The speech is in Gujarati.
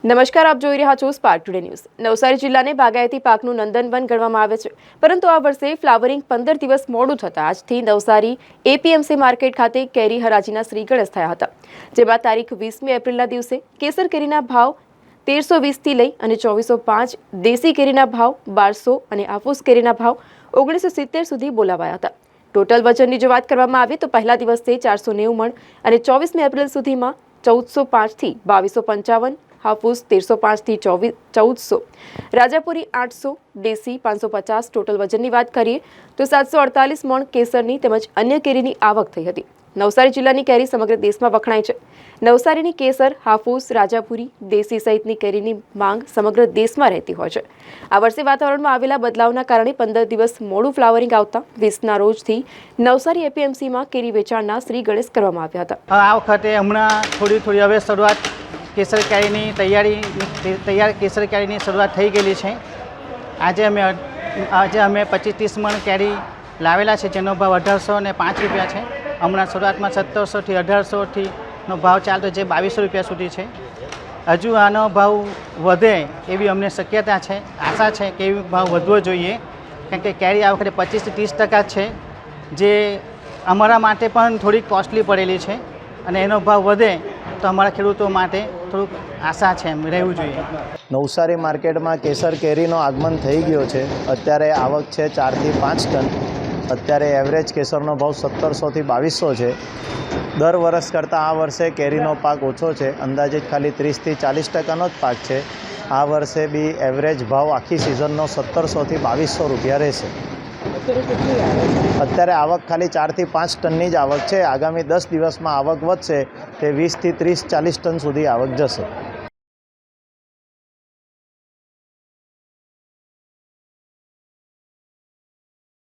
નમસ્કાર, આપ જોઈ રહ્યા છો સ્પાર્ક ટુડે ન્યૂઝ। નવસારી જિલ્લાને બાગાયતી પાકનું નંદનવન ગણવામાં આવે છે, પરંતુ આ વર્ષે ફ્લાવરિંગ 15 દિવસ મોડું થતાં આજથી નવસારી એપીએમસી માર્કેટ ખાતે કેરી હરાજીના શ્રી ગણેશ થયા હતા, જેમાં તારીખ 20મી એપ્રિલના દિવસે કેસર કેરીના ભાવ 1320થી લઈ અને 2405, દેશી કેરીના ભાવ 1200 અને હાફૂસ કેરીના ભાવ 1970 સુધી બોલાવાયા હતા। ટોટલ વજનની જો વાત કરવામાં આવે તો પહેલા દિવસે 490 મણ અને 24મી એપ્રિલ સુધીમાં 1405થી 2255, हाफूस 1305 થી 1400, राजापुरी 800, देसी 550। टोटल वजनની વાત કરીએ તો 748 મણ કેસરની તેમજ અન્ય કેરીની આવક થઈ હતી। નવસારી જિલ્લાની કેરી સમગ્ર દેશમાં વખણાય છે। નવસારીની કેસર, હાફૂસ, રાજાપુરી, દેશી સહિતની કેરીની માંગ સમગ્ર દેશમાં રહેતી હોય છે। આ વર્ષે વાતાવરણમાં આવેલા બદલાવના કારણે 15 દિવસ મોડું ફ્લાવરિંગ આવતા 20ના રોજથી નવસારી એપીએમસીમાં કેરી વેચાણના શ્રી ગણેશ કરવામાં આવ્યા હતા। આ વખતે હમણાં થોડી હવે શરૂઆત કેસર કેરીની તૈયાર કેસર કેરીની શરૂઆત થઈ ગયેલી છે। આજે અમે 25-30 મણ કેરી લાવેલા છે, જેનો ભાવ 1805 રૂપિયા છે। હમણાં શરૂઆતમાં 1700થી 1800નો ભાવ ચાલતો, જે 2200 રૂપિયા સુધી છે। હજુ આનો ભાવ વધે એવી અમને શક્યતા છે, આશા છે કે એવી ભાવ વધવો જોઈએ, કારણ કે કેરી આ વખતે 25-30% છે, જે અમારા માટે પણ થોડી કોસ્ટલી પડેલી છે, અને એનો ભાવ વધે તો અમારા ખેડૂતો માટે થોડુંક આશા છે, એમ રહેવું જોઈએ। નવસારી માર્કેટમાં કેસર કેરીનો આગમન થઈ ગયો છે। અત્યારે આવક છે 4 થી 5 ટન। અત્યારે એવરેજ કેસરનો ભાવ 1700થી 2200 છે। દર વર્ષ કરતાં આ વર્ષે કેરીનો પાક ઓછો છે, અંદાજિત ખાલી 30થી 40%નો જ પાક છે। આ વર્ષે બી એવરેજ ભાવ આખી સિઝનનો 1700થી 2200 રૂપિયા રહેશે। અત્યારે આવક ખાલી 4 થી 5 ટનની જ આવક છે। આગામી 10 દિવસમાં આવક વધશે, તે 20થી 30-40 ટન સુધી આવક જશે।